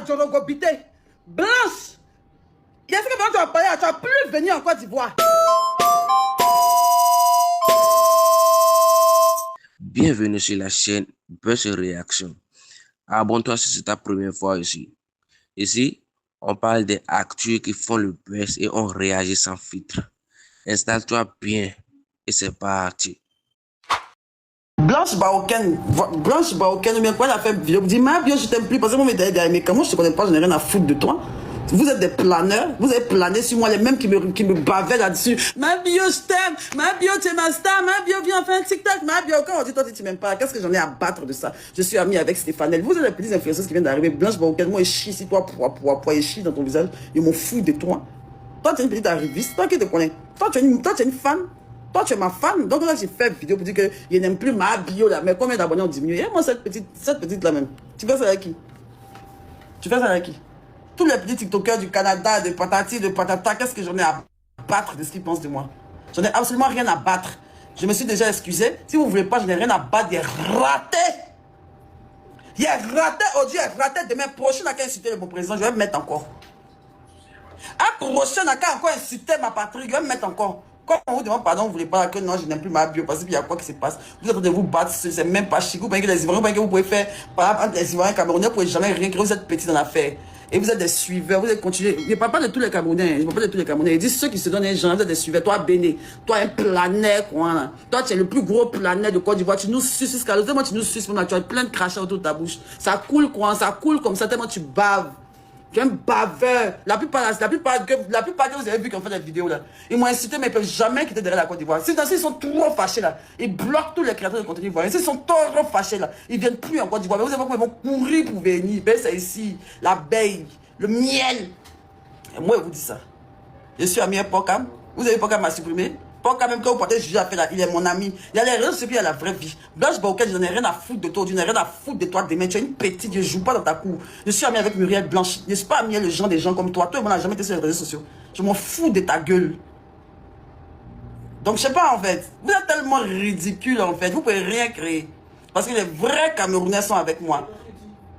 Djorogobité. Blanche. Il y a ce que tu vas parler, tu vas plus venir en Côte d'Ivoire. Bienvenue sur la chaîne Buzz Réaction. Abonne-toi si c'est ta première fois ici. Ici, on parle des actus qui font le buzz et on réagit sans filtre. Installe-toi bien et c'est parti. Blanche Baoken, mais quoi elle a fait vidéo? Vous dites, ma bio, je t'aime plus parce que vous m'avez dit, mais comment je te connais pas, je n'ai rien à foutre de toi. Vous êtes des planeurs, vous avez plané sur moi, les mêmes qui me bavaient là-dessus. Ma bio, je t'aime, ma bio, tu es ma star, ma bio, viens faire un TikTok, ma bio, quand on dit toi, tu m'aimes pas, qu'est-ce que j'en ai à battre de ça? Je suis ami avec Stéphanel. Vous êtes les petites influenceuses qui viennent d'arriver. Blanche Baoken, moi, je chie ici, toi, et chie dans ton visage. Ils m'en foutent de toi. Toi, tu es une petite arriviste, toi qui te connais. Toi, tu es une fan. Toi, tu es ma fan. Donc là, j'ai fait une vidéo pour dire que je n'aime plus ma bio là. Mais combien d'abonnés ont diminué? Et moi, cette petite là même. Tu fais ça avec qui? Tu fais ça avec qui? Tous les petits TikTokers du Canada, de patati, de patata, qu'est-ce que j'en ai à battre de ce qu'ils pensent de moi? J'en ai absolument rien à battre. Je me suis déjà excusé. Si vous ne voulez pas, je n'ai rien à battre. Il est raté. Il est raté aujourd'hui, il est raté. Demain prochain, à insulter le bon président, je vais me mettre encore. À prochain, à encore insulter ma patrie, je vais me mettre encore. Quand on vous demande pardon, vous ne voulez pas que non, je n'aime plus ma bio parce qu'il y a quoi qui se passe. Vous êtes en train de vous battre, c'est même pas chic. Vous pensez que les Ivoiriens, que vous pouvez faire, par exemple, entre les Ivoiriens et les Camerounais, vous ne pouvez jamais rien créer. Vous êtes petits dans l'affaire. Et vous êtes des suiveurs, vous êtes continués. Je ne parle pas de tous les Camerounais, je ne parle pas de tous les Camerounais. Ils disent ceux qui se donnent les gens, vous êtes des suiveurs. Toi, Béné, toi, un planet, quoi. Toi, tu es le plus gros planet de Côte d'Ivoire. Tu nous suces jusqu'à l'autre. Moi, tu nous suces, tu as plein de crachats autour de ta bouche. Ça coule, quoi. Ça coule comme ça, tellement tu baves. Tu es un baveur. La plupart que vous avez vu qui ont fait des vidéos là, ils m'ont incité, mais ils ne peuvent jamais quitter derrière la Côte d'Ivoire. Ils sont trop fâchés là. Ils bloquent tous les créateurs de contenu ivoirien. Ils sont trop fâchés là. Ils ne viennent plus en Côte d'Ivoire. Mais vous savez comment ils vont courir pour venir. Ben, c'est ici. L'abeille, le miel. Et moi, je vous dis ça. Je suis ami avec Pokam. Vous avez Pokam m'a supprimé. Pokam, même quand vous portez juger à faire là, il est mon ami. Il y a les réseaux sociaux, il y a la vraie vie. Blanche Baoken, je n'en ai rien à foutre de toi. Je n'ai rien à foutre de toi demain. Tu es une petite, je ne joue pas dans ta cour. Je suis ami avec Muriel Blanche. Je ne suis pas ami avec des gens comme toi. Toi, on n'a jamais été sur les réseaux sociaux. Je m'en fous de ta gueule. Donc, je sais pas en fait. Vous êtes tellement ridicule en fait. Vous ne pouvez rien créer. Parce que les vrais Camerounais sont avec moi.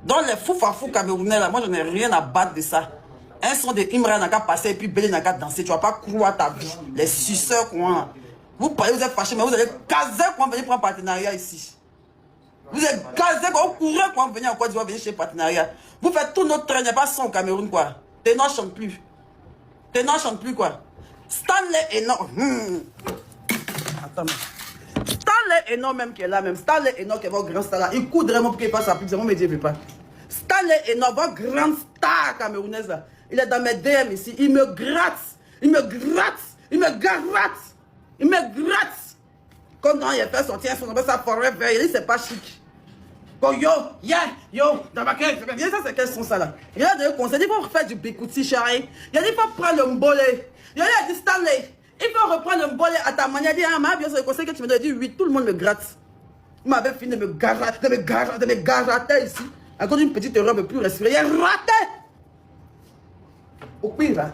Donc, les fous Camerounais là, moi, je n'ai rien à battre de ça. Un son de Imra n'a qu'à passer et puis Belé n'a qu'à danser. Tu vas pas croire ta vie. Les suceurs, quoi. Vous parlez, vous êtes fâchés, mais vous allez caser quand venir prendre partenariat ici. Vous êtes casés quand vous courez quand venir en Côte d'Ivoire, venir chez partenariat. Vous faites tout notre train, il n'y a pas son au Cameroun, quoi. Ténor chante plus. Ténor chante plus, quoi. Stanley Eno. Attends, Stanley Eno même qui est là, même. Stanley Eno qui est votre grand star là. Il coudrait mon pour qu'il passe sa pub, c'est mon métier, il ne veut pas. Stanley Eno, votre grand star camerounaise là. Il est dans mes DM ici. Il me gratte. Il me gratte. Il me gratte. Il me gratte. Comme non, il a fait sortir son nom, ça forever. Il dit c'est pas chic. Bon, yo, dans ma cœur. Ça, c'est quel son ça là? Il a donné conseil. Il faut faire du bikouti, chérie. Il a dit il faut prendre le mbolé. Il a dit Stanley, il faut reprendre le mbolé à ta manière. Il a dit, ah, ma bien, c'est le conseil que tu me donnes. Il dit oui, tout le monde me gratte. Il m'avait fini de me garater ici. À cause d'une petite erreur, ne plus respirer. Il est raté. Au pire, là.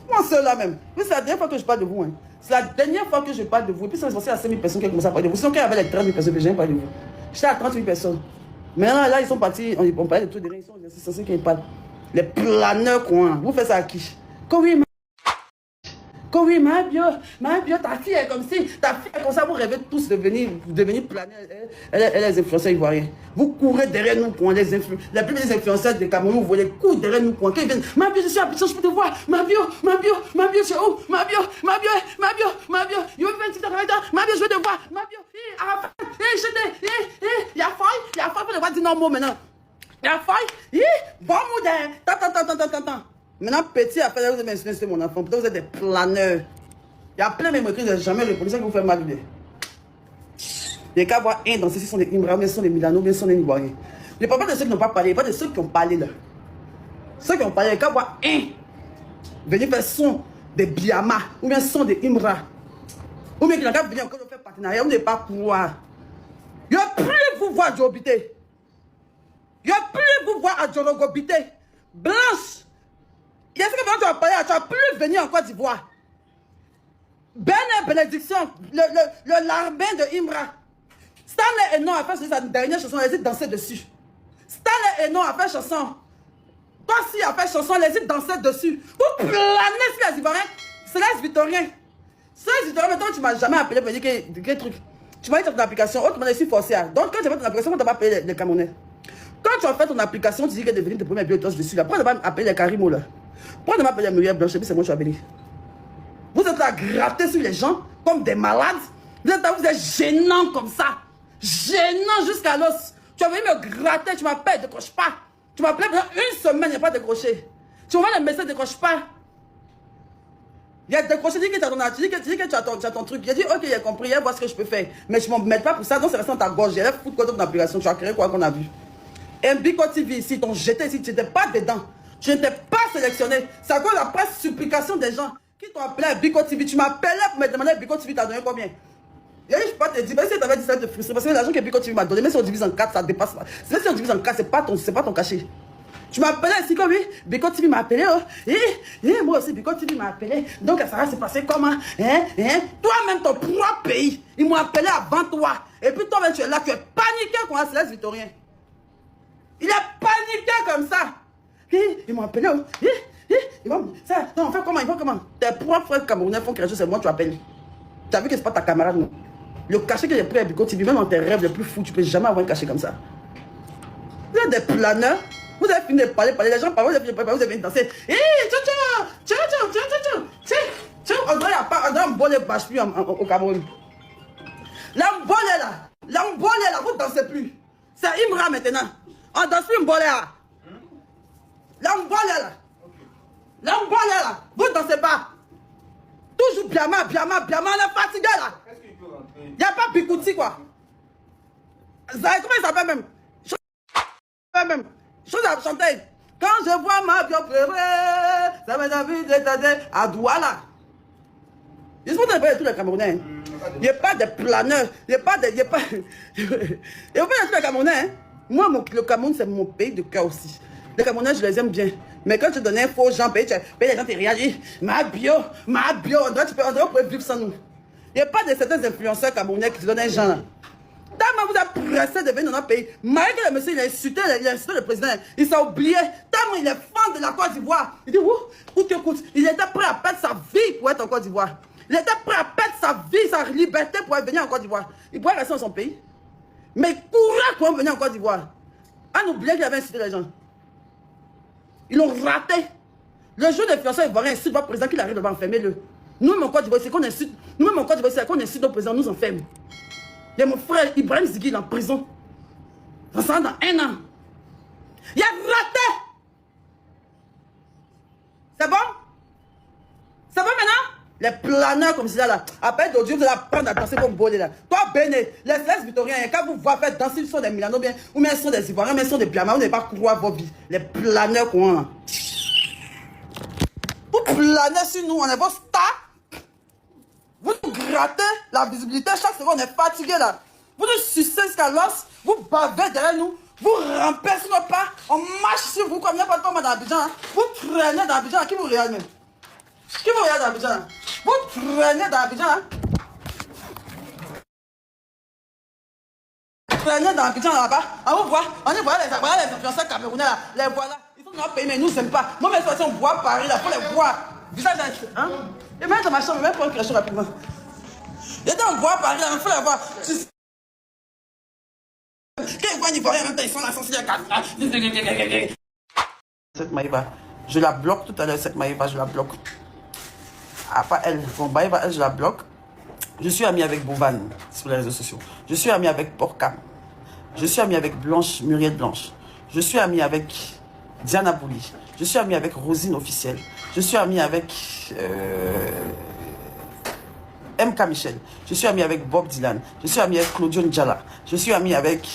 Moi, seul là même. C'est la dernière fois que je parle de vous. Hein. C'est la dernière fois que je parle de vous. Et puis, c'est censé à 5 000 personnes qui ont commencé à parler de vous. Sinon, quand il y avait les 30 000 personnes, je n'ai pas parlé de vous. J'étais à 30 000 personnes. Maintenant, là, ils sont partis. On parlait de tout derrière. Ils sont censés qu'ils parlent. Les planeurs, quoi. Vous faites ça à qui? Oui, ma bio, ta fille est comme si, ta fille est comme ça, vous rêvez tous de devenir planer, elle les influenceurs ivoiriens. Vous courez derrière nous, quoi, les plus petits influenceurs de Cameroun, vous voulez courir derrière nous, quoi. Quand ils viennent, ma bio, je suis à Abidjan, je peux te voir, ma bio, c'est où? Ma bio, il veut faire un petit travail, ma bio, je veux te voir, ma bio, il y a faille, pour le voir dire non mot maintenant. Il y a faille, bon moudin, attends. Maintenant, petit, après, vous avez insulté mon enfant. Peut-être vous êtes des planeurs. Il y a plein de mémoires que je n'ai jamais répondu. C'est que vous faites mal. Les cas voient un dans ceux qui sont des Imra, bien sont des Milano, bien sont des Ivoiriens. Je ne parle pas de ceux qui n'ont pas parlé, je parle de ceux qui ont parlé là. Ceux qui ont parlé, les cas voient un. Venir faire son des Biama, ou bien son des Imra. Ou bien qui n'ont qu'à venir encore faire partenariat, vous n'avez pas pouvoir. Je ne veux plus vous voir à Djorobité. Je ne veux plus vous voir à Djorogobité. Blanche. Il y a ce que tu vas parler, tu vas plus venir en Côte d'Ivoire. Bénédiction, le larbin de Imra. Stanley Eno a fait sa dernière chanson, elle a dit danser dessus. Stanley Eno a fait chanson. Toi, si a fait chanson, les îles dansaient dessus. Vous planez sur les Ivoiriens. Céleste Victorien. Céleste Victorien, maintenant, tu ne m'as jamais appelé pour dire quel truc. Tu m'as dit ton application, autrement, je suis forcé. Donc, quand tu as fait ton application, on ne t'a pas appelé les Camerounais. Quand tu as fait ton application, tu dis que tu es devenu tes premiers biotos dessus. Là. Pourquoi ne pas appeler les Carimo là? Pourquoi ne pas appeler les Muriel Blanche? Et puis c'est moi qui suis appelé. Vous êtes là à gratter sur les gens comme des malades. Vous êtes gênant comme ça. Gênant jusqu'à l'os. Tu as venu me gratter, tu m'appelles, ne décroche pas. Tu m'appelles pendant une semaine, il n'y a pas décroché. Tu m'envoies le message, ne décroche pas. Il a décroché, tu dis que tu as ton truc. J'ai dit, ok, j'ai compris, il voir ce que je peux faire. Mais je ne m'en mets pas pour ça, donc c'est resté dans ta gorge. J'ai foutu quoi dans ton application, tu as créé quoi qu'on a vu. Et Biko TV ici, t'ont jeté ici, tu n'étais pas dedans. Tu n'étais pas sélectionné. C'est à cause de la presse supplication des gens qui t'ont appelé à Biko TV. Tu m'appelais pour me demander Biko TV, t'as donné combien? Et je ne peux pas te dire, même si tu avais dit ça, te frustrer. Parce que l'argent que Biko TV m'a donné, même si on divise en 4, ça dépasse pas. Même si on divise en 4, c'est pas ton cachet. Tu m'appelais ici comme oui, Biko TV m'a appelé. Oh. Et moi aussi, Biko TV m'a appelé. Donc ça va se passer comment? Toi-même, ton propre pays, ils m'ont appelé avant toi. Et puis toi-même, tu es là, tu es paniqué quand on Céleste Victorien. Il est paniqué comme ça. Ils m'ont appelé. Ils vont, ça, non, on fait comment? Ils vont comment? Tes propres frères camerounais font quelque chose, c'est moi tu appelles. Tu as vu que ce n'est pas ta camarade, non? Le cachet que j'ai pris à Biko TV, même dans tes rêves les plus fous, tu ne peux jamais avoir un cachet comme ça. Vous êtes des planeurs. Vous avez fini de parler, les gens parlent, vous avez fini de parler, vous avez fini de danser. On dirait un bonnet bâche plus au Cameroun. L'embolé là, vous ne dansez plus. C'est Imra maintenant. On danse plus Mbolé là. L'embolé là. Vous ne dansez pas. Toujours biama, on est fatigué là. Il n'y a pas Bikouti quoi. Comment il s'appelle même? Chose à chanter. Quand je vois ma bio pleurer, ça m'a envie de t'aider à Douala. Je suis pas de tous les Camerounais. Il n'y a pas de planeurs. Il n'y a pas de. Il n'y a pas de tous les Camerounais. Moi, le Cameroun, c'est mon pays de cœur aussi. Les Camerounais, je les aime bien. Mais quand tu donnais un faux gens, paye les gens, tu réagis. Ma bio, on doit vivre sans nous. Il n'y a pas de certains influenceurs camerounais qui te donnent un genre là. Tellement vous avez pressé de venir dans notre pays. Malgré que le monsieur, il a insulté le président. Il s'est oublié. Tellement il est fan de la Côte d'Ivoire. Il dit, écoute, il était prêt à perdre sa vie pour être en Côte d'Ivoire. Il était prêt à perdre sa vie, sa liberté pour venir en Côte d'Ivoire. Il pourrait rester dans son pays. Mais il courait pour venir en Côte d'Ivoire. En oubliant qu'il avait insulté les gens. Ils l'ont raté. Le jour des fiancés ivoiriens insulte votre président qu'il arrive là-bas, enfermez-le. Nous, mon Côte d'Ivoire, c'est qu'on insulte. Nous, mon Côte d'Ivoire, c'est qu'on insulte notre président, nous enferme. Et mon frère Ibrahim Zigui, il est en prison. Ça sera dans 1 an. Il a raté. C'est bon? C'est bon maintenant? Les planeurs comme ça là. Après d'aujourd'hui, vous allez apprendre à danser comme bolé là. Toi, Béné, les Céleste Victoriens, quand vous voyez faire danser, ils sont des Milano bien, ou bien ils sont des Ivoiriens, mais ils sont des Biama, vous n'avez pas croire vos vies. Les planeurs quoi. Vous planez sur nous, on est vos stars. Vous nous grattez la visibilité, chaque seconde on est fatigué là. Vous nous sucez jusqu'à l'os, vous bavez derrière nous, vous rampez sur nos pas, on marche sur vous comme n'importe comment dans Abidjan. Hein. Vous traînez dans Abidjan, qui vous regarde même? Qui vous regarde dans Abidjan? Hein? Vous traînez dans Abidjan. Hein? Traînez dans Abidjan là-bas, on vous voit, on y voit les influenceurs camerounais là, les voilà. Ils sont dans notre pays mais nous n'aiment pas. Moi mes on voit Paris là, faut les voir. Visage hein? Et même dans ma chambre, même pour une question rapidement. Et donc, on voit Paris, il faut la voir. Quand ils voient l'Ivoirien, en même temps, ils sont là, cette Maïva, je la bloque tout à l'heure, cette Maïva, je la bloque. Ah, pas elle. Bon, Maïva, elle, je la bloque. Je suis ami avec Bouvan sur les réseaux sociaux. Je suis ami avec Porca. Je suis ami avec Blanche, Muriel Blanche. Je suis ami avec Diana Bouli. Je suis ami avec Rosine Officielle. Je suis ami avec MK Michel. Je suis ami avec Bob Dylan. Je suis ami avec Claudio Njala. Je suis ami avec...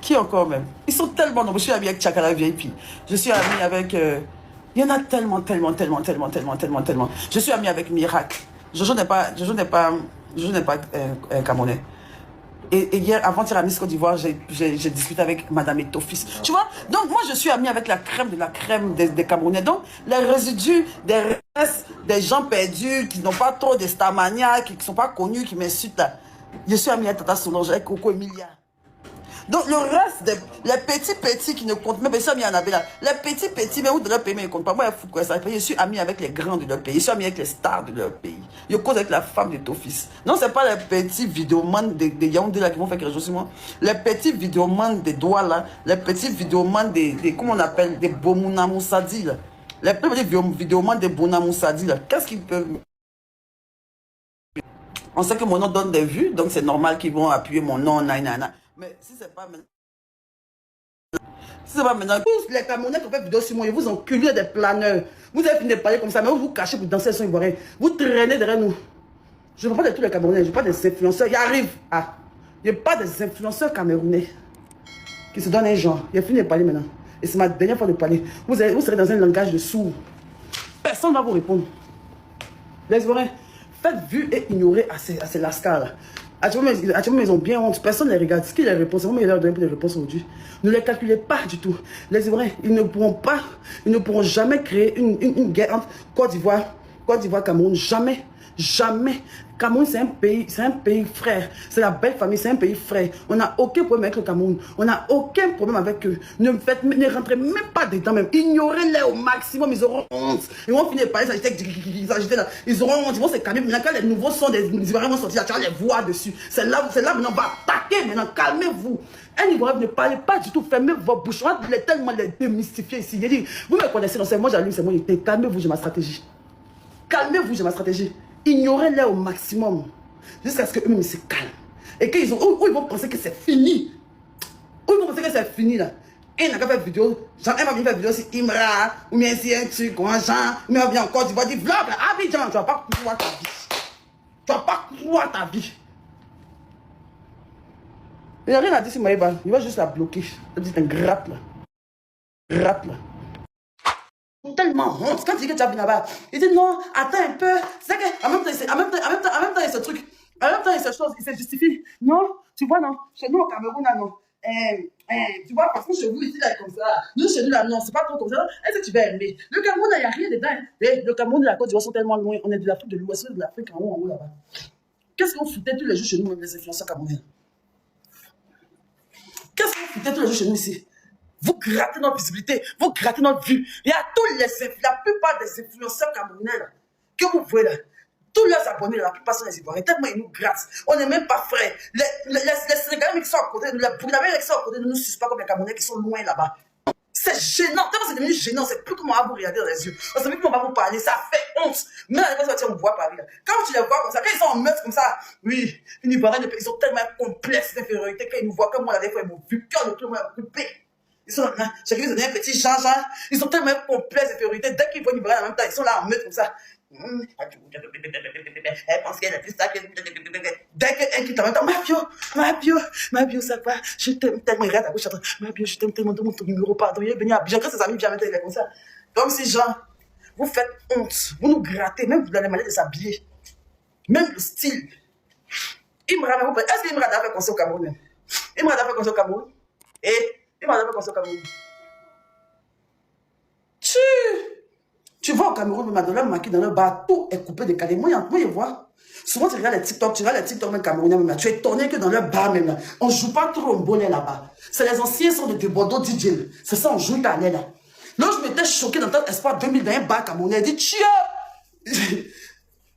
Qui encore même? Ils sont tellement nombreux. Je suis ami avec Chakala VIP. Je suis ami avec... Il y en a tellement. Je suis ami avec Miracle. Jojo n'est pas Camerounais. Et hier, avant-hier à Miss Côte d'Ivoire, j'ai discuté avec Madame Etofis. Tu vois? Donc, moi, je suis amie avec la crème de la crème des Camerounais. Donc, les résidus, des restes, des gens perdus, qui n'ont pas trop de Starmania, qui ne sont pas connus, qui m'insultent là. Je suis amie avec Tata Solange, avec Coco Emilia. Donc le reste, les petits qui ne comptent même pas, ça, il y en avait là. Les petits, mais où de leur pays, mais ils ne comptent pas. Moi, je fous quoi ça. Je suis ami avec les grands de leur pays. Je suis ami avec les stars de leur pays. Je cause avec la femme de ton fils. Non, ce n'est pas les petits vidéomans de Yaoundé là qui vont faire quelque chose sur moi. Les petits vidéomans des doigts là. Les petits vidéomans comment on appelle, des Bomouna Moussadi là. Les petits vidéomans des Bomouna Moussadi là. Qu'est-ce qu'ils peuvent... On sait que mon nom donne des vues, donc c'est normal qu'ils vont appuyer mon nom, nanana. Mais si c'est pas maintenant... Si c'est pas maintenant, tous les Camerounais qui ont fait vidéo sur moi, ils vous enculez des planeurs. Vous avez fini de parler comme ça, mais vous vous cachez pour danser son ivoirien. Vous traînez derrière nous. Je ne parle pas de tous les Camerounais, je parle des influenceurs. Il arrive. Ah, je parle des influenceurs camerounais qui se donnent un genre. J'ai fini de parler maintenant. Et c'est ma dernière fois de parler. Vous serez dans un langage de sourds. Personne ne va vous répondre. Les Ivoiriens, faites vue et ignorer à ces lascars là. Actuellement, ils ont bien honte. Personne ne les regarde. Ce qui les répond, c'est moi qui leur donne des réponses aujourd'hui. Ne les calculez pas du tout. Les Ivoiriens, ils ne pourront jamais créer une guerre entre Côte d'Ivoire, Cameroun. Jamais. Jamais. Cameroun, c'est un pays frère. C'est la belle famille, c'est un pays frère. On n'a aucun problème avec le Cameroun. On n'a aucun problème avec eux. Ne rentrez même pas dedans même. Ignorez-les au maximum, ils auront honte. Ils vont finir par s'agiter là. Ils auront honte, ils vont se calmer. Maintenant, quand les nouveaux sons des Ivoiriens vont sortir, tu vas les voir dessus. C'est là maintenant, on va attaquer maintenant. Calmez-vous. Un Ivoirien, ne parlez pas du tout. Fermez vos bouches. On va tellement les démystifier ici. Il dit, vous me connaissez, non, c'est moi j'allume, c'est moi. Calmez-vous, j'ai ma stratégie. Calmez-vous, j'ai ma stratégie. Ignorez-les au maximum. Jusqu'à ce qu'eux-mêmes se calment. Et qu'ils ils vont penser que c'est fini. Où ils vont penser que c'est fini là. Et il n'a qu'à faire vidéo. Genre, elle va venir faire vidéo sur Imra. Ou bien si un truc, ou un genre. Ou bien bien encore, tu vas dire vlog là. Abidjan, tu vas pas croire ta vie. Tu vas pas croire ta vie. Il n'a rien à dire sur Maïba. Il va juste la bloquer. Il dit un gratte là. Gratte là. Tellement honte. Quand tu dis que tu as vu là-bas, il dit non, attends un peu. C'est qu'en même temps, il y a ce truc. En même temps, il y a cette chose, il se justifie. Non, tu vois, non. Chez nous, au Cameroun, là, non. Tu vois, parce que chez vous, ici, là, comme ça. Nous, chez nous, là, non, c'est pas trop comme ça. Est-ce que tu vas aimer? Le Cameroun, là, il n'y a rien dedans. Et le Cameroun et la Côte d'Ivoire sont tellement loin. On est de l'Afrique de l'Ouest, de l'Afrique en haut, là-bas. Qu'est-ce qu'on foutait tous les jours chez nous, même les influenceurs camerounais? Qu'est-ce qu'on foutait tous les jours chez nous ici? Vous grattez notre visibilité, vous grattez notre vue. Il y a la plupart des influenceurs camerounais là, que vous voyez là, tous leurs abonnés, la plupart sont les Ivoiriens, tellement ils nous grattent. On n'est même pas frères. Les Sénégalais qui sont à côté de nous, les Burkinabés qui sont à côté de nous, ne suivent pas comme les Camerounais qui sont loin là-bas. C'est gênant, tellement c'est devenu gênant, c'est plus comment on va vous regarder dans les yeux. On sait plus comment on va vous parler, ça fait honte. Même à l'époque, on voit parler. Quand tu les vois comme ça, quand ils sont en meute comme ça, oui, une Ivoirienne, ils sont tellement complexes d'infériorité, quand ils nous voient comme moi, la dernière fois, ils m'ont vu, cœur de tout le monde a coupé. Ils sont là, chacun ils ont un petit Jean, ils sont tellement complexes d'infériorité, dès qu'ils voient une Ivoirienne en même temps, ils sont là en meute comme ça. Elle pense qu'elle a plus ça que... Dès qu'elle quitte en même temps, ma bio, ça va, je t'aime tellement, il regarde à gauche, ma bio, je t'aime tellement, demande ton numéro, pardon, il est venu à Abidjan, quand ses amis viennent mettre comme ça. Comme si, Jean, vous faites honte, vous nous grattez, même vous avez manière de s'habiller, même le style. Est-ce qu'il me a fait conseil au Cameroun? Il m'a fait conseil au Cameroun? Et il m'a fait conseil au Cameroun. Tu vois au Cameroun, dans leur maquis, dans leur bar, tout est coupé de calé. Moi, je vois. Souvent, tu regardes les TikTok même camerounais, même là. Tu es étonné que dans leur bar, même là, on ne joue pas trop au bonnet là-bas. C'est les anciens sons de Bordeaux DJ. C'est ça, on joue italien là. Là, je m'étais choqué d'entendre Espoir 2000 dans un bar camerounais. Il dit, tiens!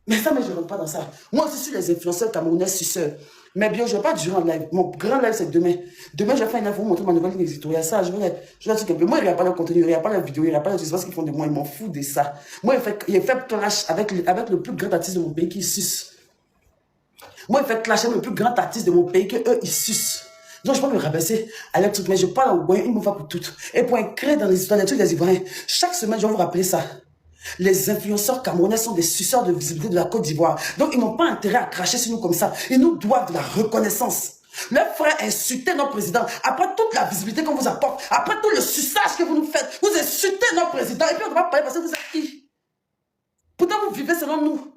Mais ça, je ne rentre pas dans ça. Moi aussi, je suis les influenceurs camerounais suceurs. Mais bien, je ne vais pas durer en live. Mon grand live, c'est demain. Demain, je vais faire une live pour vous montrer ma nouvelle ligne éditoriale. Ça, je vais dire que moi, il n'y a pas de contenu, il n'y a pas de vidéo, il n'y a pas de... Je sais pas ce qu'ils font de moi, ils m'en foutent de ça. Moi, il fait clash avec le plus grand artiste de mon pays qui suce. Moi, il fait clash avec le plus grand artiste de mon pays que eux, ils sucent. Donc, je peux me rabaisser à leur truc, mais je parle au Ivoirien, ils me font pour tout. Et pour écrire dans les histoires des trucs des Ivoiriens, chaque semaine, je vais vous rappeler ça. Les influenceurs camerounais sont des suceurs de visibilité de la Côte d'Ivoire. Donc, ils n'ont pas intérêt à cracher sur nous comme ça. Ils nous doivent de la reconnaissance. Leurs frères insultaient notre président. Après toute la visibilité qu'on vous apporte, après tout le suçage que vous nous faites, vous insultez notre président. Et puis, on ne va pas parler parce que vous êtes qui? Pourtant, vous vivez selon nous.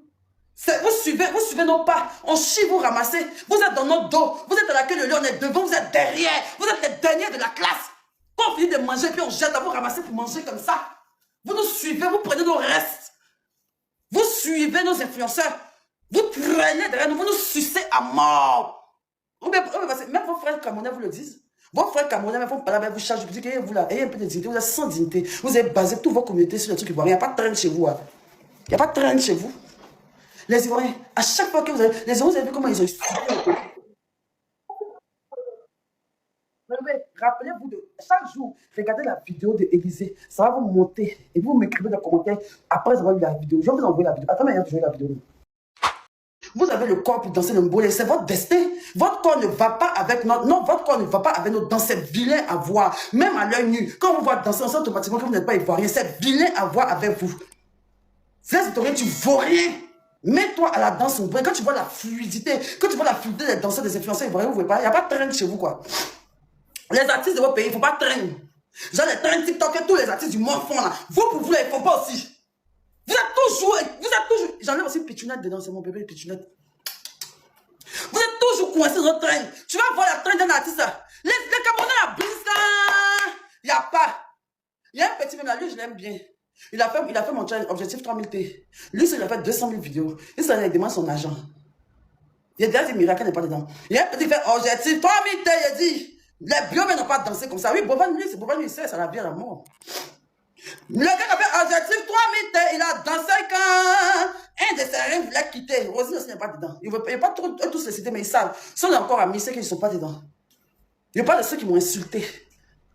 Vous suivez nos pas. On chie, vous ramassez. Vous êtes dans notre dos. Vous êtes à la queue de lion, on est devant, vous êtes derrière. Vous êtes les derniers de la classe. Quand on finit de manger, puis on jette à vous ramasser pour manger comme ça. Vous nous suivez, vous prenez nos restes. Vous suivez nos influenceurs. Vous traînez derrière nous, vous nous sucez à mort. Même vos frères camerounais vous le disent. Vos frères camerounais font parler avec vous chaque jour. Vous dites que vous là, ayez un peu de dignité, vous êtes sans dignité. Vous avez basé toute votre communauté sur les trucs ivoiriens. Il n'y a pas de traîne chez vous. Hein. Il n'y a pas de traîne chez vous. Les Ivoiriens, à chaque fois que vous avez... Les Ivoiriens, vous avez vu comment ils ont expliqué. Rappelez-vous de chaque jour, regardez la vidéo de Élysée. Ça va vous monter. Et vous m'écrivez dans les commentaires après avoir vu la vidéo. Je vais vous envoyer la vidéo. Attendez, je vais la vidéo. Vous avez le corps pour danser le mbolé. C'est votre destin. Votre corps ne va pas avec notre... Non, votre corps ne va pas avec notre danse. C'est vilain à voir. Même à l'œil nu. Quand on voit danser, on sait automatiquement que vous n'êtes pas ivoirien. C'est vilain à voir avec vous. C'est ivoirien, tu vaux rien. Mets-toi à la danse. Quand tu vois la fluidité, quand tu vois la fluidité des danseurs, des influenceurs ivoiriens, vous ne voyez pas. Il n'y a pas de traîne chez vous, quoi. Les artistes de votre pays, il ne faut pas traîner. Genre les traînes TikTok et tous les artistes du monde font là. Vous, pour vous, ils ne font pas aussi. Vous êtes toujours... J'enlève aussi Pichounette dedans, c'est mon bébé Pichounette. Vous êtes toujours coincés dans votre train. Tu vas voir la traîne d'un artiste. Les Camerounais, la bise là. Il n'y a pas. Il y a un petit même là, lui, je l'aime bien. Il a fait mon challenge Objectif 3000T. Lui, il a fait 200 000 vidéos. Il s'en a demandé son agent. Il a déjà dit miracle n'est pas dedans. Il y a un petit fait Objectif 3000T, il a dit. Les biomènes n'ont pas dansé comme ça. Oui, Boban, lui, c'est Boban, lui, ça la vie à la mort. Le gars qui a fait Objectif 3000T, il a dansé quand un de ses rêves voulait quitter. Rosine aussi n'est pas dedans. Il ne veut pas tous les citer, mais ils savent. Si on est encore amis, c'est qu'ils ne sont pas dedans. Il n'y a pas de ceux qui m'ont insulté.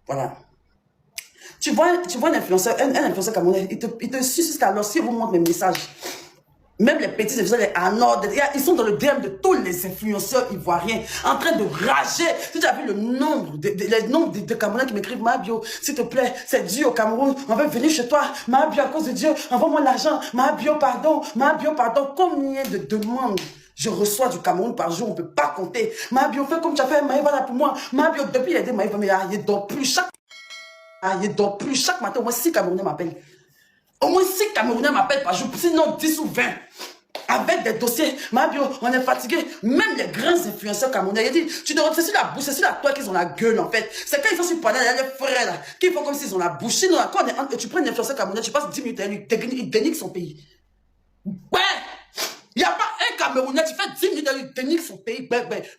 Voilà. Tu vois un influenceur camerounais, il te suscite alors si vous montre mes messages. Même les petits influenceurs, ils sont dans le DM de tous les influenceurs ivoiriens, en train de rager. Si tu as vu le nombre de Camerounais qui m'écrivent, Mabio, s'il te plaît, c'est Dieu au Cameroun, on veut venir chez toi, Mabio, à cause de Dieu, envoie-moi l'argent, Mabio, pardon, combien de demandes je reçois du Cameroun par jour, on ne peut pas compter. Mabio, fais comme tu as fait, Maïva là pour moi. Mabio, depuis il a dit Maïva, mais il ne dort plus chaque matin, au moins 6 Camerounais m'appellent. Au moins 6 Camerounais m'appellent par jour, sinon 10 ou 20. Avec des dossiers, Mabio, on est fatigué. Même les grands influenceurs camerounais, il dit, c'est sur la bouche, c'est sur la toile qu'ils ont la gueule en fait. C'est quand ils sont sur panel, il y a les frères là, qui font comme s'ils ont la bouche. Sinon, tu prends un influenceur camerounais, tu passes 10 minutes à lui, il dénigre son pays. Ouais! Il n'y a pas un Camerounais, tu fais 10 minutes à lui, dénigre son pays.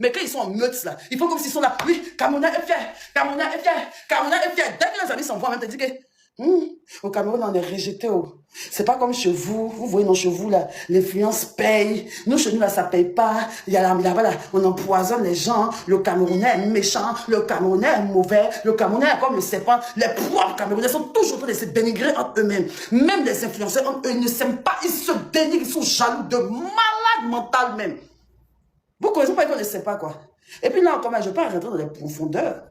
Mais quand ils sont en meute là, ils font comme s'ils sont là. Oui, Camerounais est fier, Camerounais est fier, Camerounais est fier. Dès que les amis s'envoient, même, tu dis que. Au Cameroun, on est rejeté. C'est pas comme chez vous. Vous voyez, non, chez vous, là, l'influence paye. Nous, chez nous, là, ça paye pas. Il y a là-bas, là, on empoisonne les gens. Le Camerounais est méchant. Le Camerounais est mauvais. Le Camerounais est comme le serpent. Les propres Camerounais sont toujours en train de se dénigrer entre eux-mêmes. Même les influenceurs, eux, ils ne s'aiment pas. Ils se dénigrent. Ils sont jaloux de malades mentales même. Vous connaissez pas, ils ne savent pas, quoi. Et puis là, encore, je ne vais pas rentrer dans les profondeurs.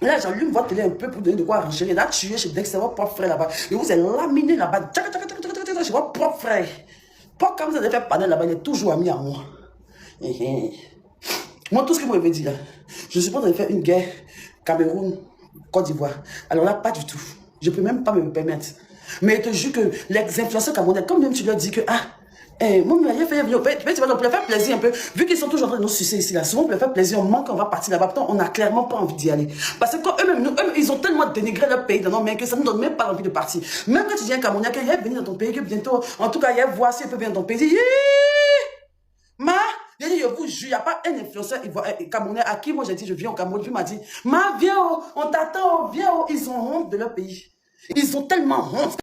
Là, j'allume votre télé un peu pour donner de quoi renchérir. Là, tuer chez Dex, c'est votre propre frère là-bas. Et vous êtes laminé là-bas. Chez votre propre frère. Pas comme vous avez fait panel là-bas, il est toujours ami à moi. Moi, tout ce que vous m'avez dit là, je suppose que vous avez fait une guerre Cameroun, Côte d'Ivoire. Alors là, pas du tout. Je ne peux même pas me permettre. Mais je te jure que les influenceurs camerounais, comme même tu leur dis que, moi, on peut faire plaisir un peu. Vu qu'ils sont toujours en train de nous sucer ici, là, souvent on peut faire plaisir, on manque, on va partir là-bas. On n'a clairement pas envie d'y aller. Parce que quand eux-mêmes, ils ont tellement dénigré leur pays dans nos mains que ça ne nous donne même pas envie de partir. Même quand tu dis un Camerounais, qu'il est venu dans ton pays, que bientôt, en tout cas, il y a voir si il peut venir dans ton pays. Je vous jure, il n'y a pas un influenceur camerounais à qui moi j'ai dit, je viens au Cameroun, puis il m'a dit, viens, on t'attend, viens, ils ont honte de leur pays. Ils ont tellement honte.